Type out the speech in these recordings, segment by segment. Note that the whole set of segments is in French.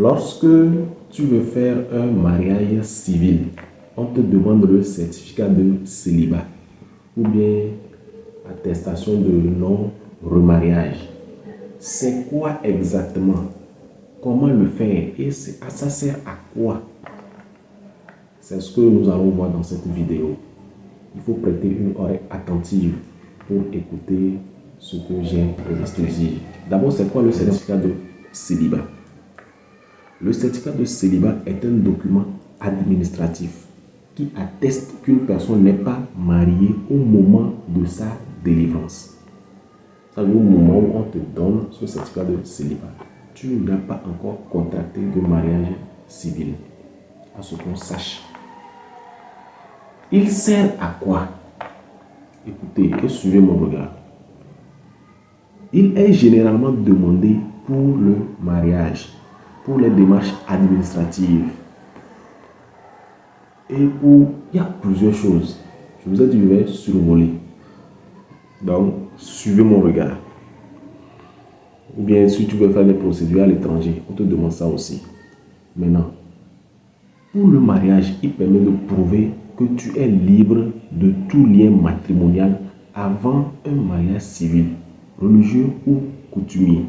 Lorsque tu veux faire un mariage civil, on te demande le certificat de célibat ou bien attestation de non-remariage. C'est quoi exactement? Comment le faire? Et ça sert à quoi? C'est ce que nous allons voir dans cette vidéo. Il faut prêter une oreille attentive pour écouter ce que j'ai à dire. D'abord, c'est quoi le certificat de célibat? Le certificat de célibat est un document administratif qui atteste qu'une personne n'est pas mariée au moment de sa délivrance. Ça veut dire au moment où on te donne ce certificat de célibat, tu n'as pas encore contracté de mariage civil. À ce qu'on sache. Il sert à quoi? Écoutez et suivez mon regard. Il est généralement demandé pour le mariage, pour les démarches administratives. Et pour... Il y a plusieurs choses. Je vous ai dit, je vais survoler. Donc, suivez mon regard. Ou bien, si tu veux faire des procédures à l'étranger, on te demande ça aussi. Maintenant, pour le mariage, il permet de prouver que tu es libre de tout lien matrimonial avant un mariage civil, religieux ou coutumier.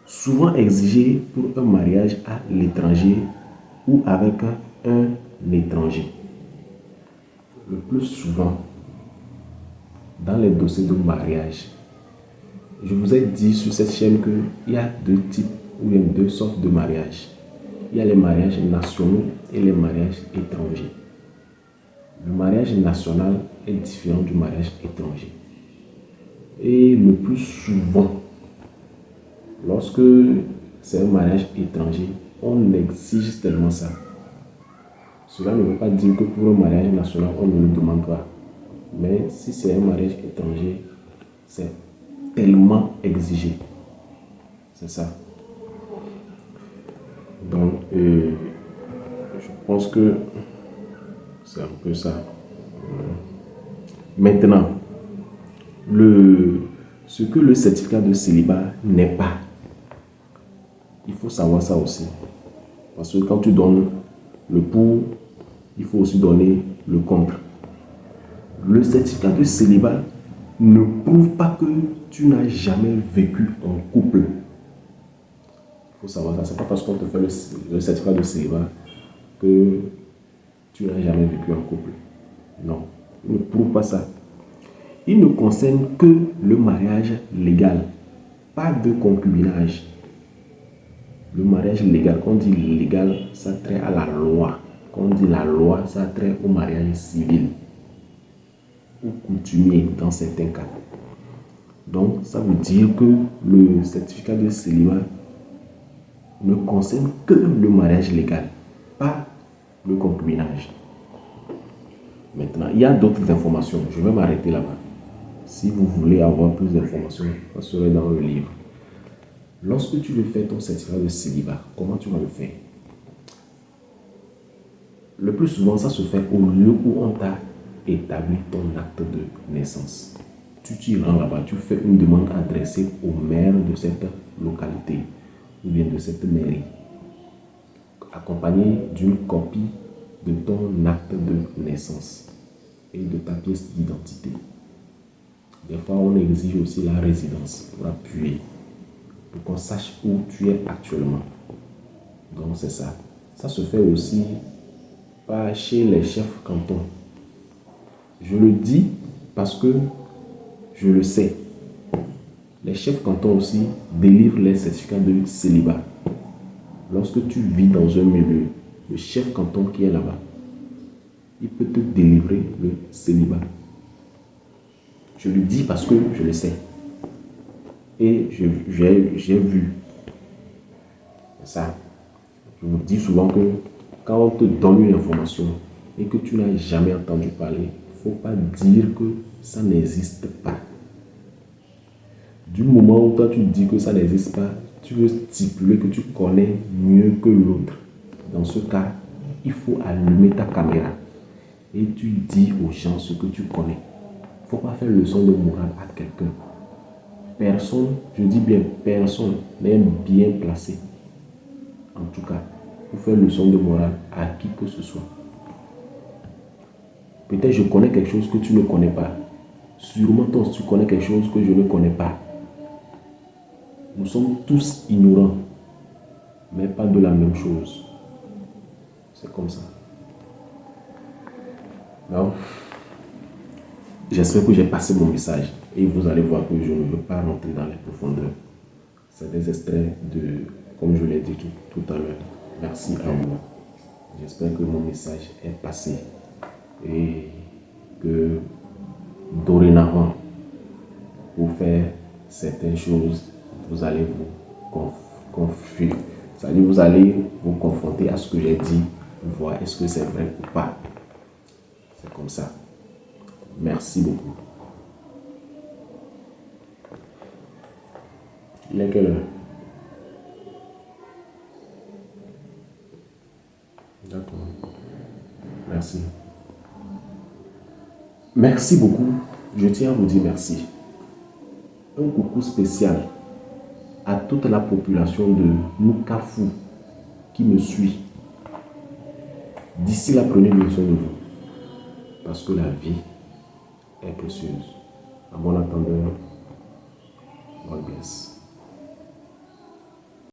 Souvent exigé pour un mariage à l'étranger ou avec un étranger. Le plus souvent, dans les dossiers de mariage, je vous ai dit sur cette chaîne qu'il y a deux types ou bien deux sortes de mariages. Il y a les mariages nationaux et les mariages étrangers. Le mariage national est différent du mariage étranger. Et le plus souvent, lorsque c'est un mariage étranger, on exige tellement ça. Cela ne veut pas dire que pour un mariage national, on ne le demande pas. Mais si c'est un mariage étranger, c'est tellement exigé. C'est ça. Donc, je pense que c'est un peu ça. Maintenant, ce que le certificat de célibat n'est pas, il faut savoir ça aussi. Parce que quand tu donnes le pour, il faut aussi donner le contre. Le certificat de célibat ne prouve pas que tu n'as jamais vécu en couple. Il faut savoir ça. Ce n'est pas parce qu'on te fait le certificat de célibat que tu n'as jamais vécu en couple. Non, il ne prouve pas ça. Il ne concerne que le mariage légal, pas de concubinage. Le mariage légal, quand on dit légal, ça a trait à la loi. Quand on dit la loi, ça a trait au mariage civil ou coutumier dans certains cas. Donc, ça veut dire que le certificat de célibat ne concerne que le mariage légal, pas le concubinage. Maintenant, il y a d'autres informations. Je vais m'arrêter là-bas. Si vous voulez avoir plus d'informations, ça serait dans le livre. Lorsque tu veux faire ton certificat de célibat, comment tu vas le faire? Le plus souvent, ça se fait au lieu où on t'a établi ton acte de naissance. Tu t'y rends là-bas, tu fais une demande adressée au maire de cette localité ou bien de cette mairie, accompagnée d'une copie de ton acte de naissance et de ta pièce d'identité. Des fois, on exige aussi la résidence pour appuyer, pour qu'on sache où tu es actuellement. Donc, c'est ça. Ça se fait aussi pas chez les chefs cantons. Je le dis parce que je le sais. Les chefs cantons aussi délivrent les certificats de célibat. Lorsque tu vis dans un milieu, le chef canton qui est là-bas, il peut te délivrer le célibat. Je le dis parce que je le sais. Et j'ai vu ça. Je vous dis souvent que quand on te donne une information et que tu n'as jamais entendu parler, il ne faut pas dire que ça n'existe pas. Du moment où toi tu dis que ça n'existe pas, tu veux stipuler que tu connais mieux que l'autre. Dans ce cas, il faut allumer ta caméra et tu dis aux gens ce que tu connais. Il ne faut pas faire leçon de morale à quelqu'un. Personne, je dis bien personne, n'est bien placé en tout cas, pour faire leçon de morale à qui que ce soit. Peut-être je connais quelque chose que tu ne connais pas. Sûrement toi, tu connais quelque chose que je ne connais pas. Nous sommes tous ignorants, mais pas de la même chose. C'est comme ça. Donc, j'espère que j'ai passé mon message et vous allez voir que je ne veux pas rentrer dans les profondeurs. C'est des extraits de, comme je l'ai dit tout à l'heure. Merci à vous. J'espère que mon message est passé et que dorénavant, pour faire certaines choses, vous allez vous allez vous confronter à ce que j'ai dit, voir est-ce que c'est vrai ou pas. C'est comme ça. Merci beaucoup. Il est quelle heure? D'accord. Merci. Merci beaucoup. Je tiens à vous dire merci. Un coucou spécial à toute la population de Nukafu qui me suit. D'ici là, prenez bien soin de vous. Parce que la vie est précieuse. À bon entendeur, God bless.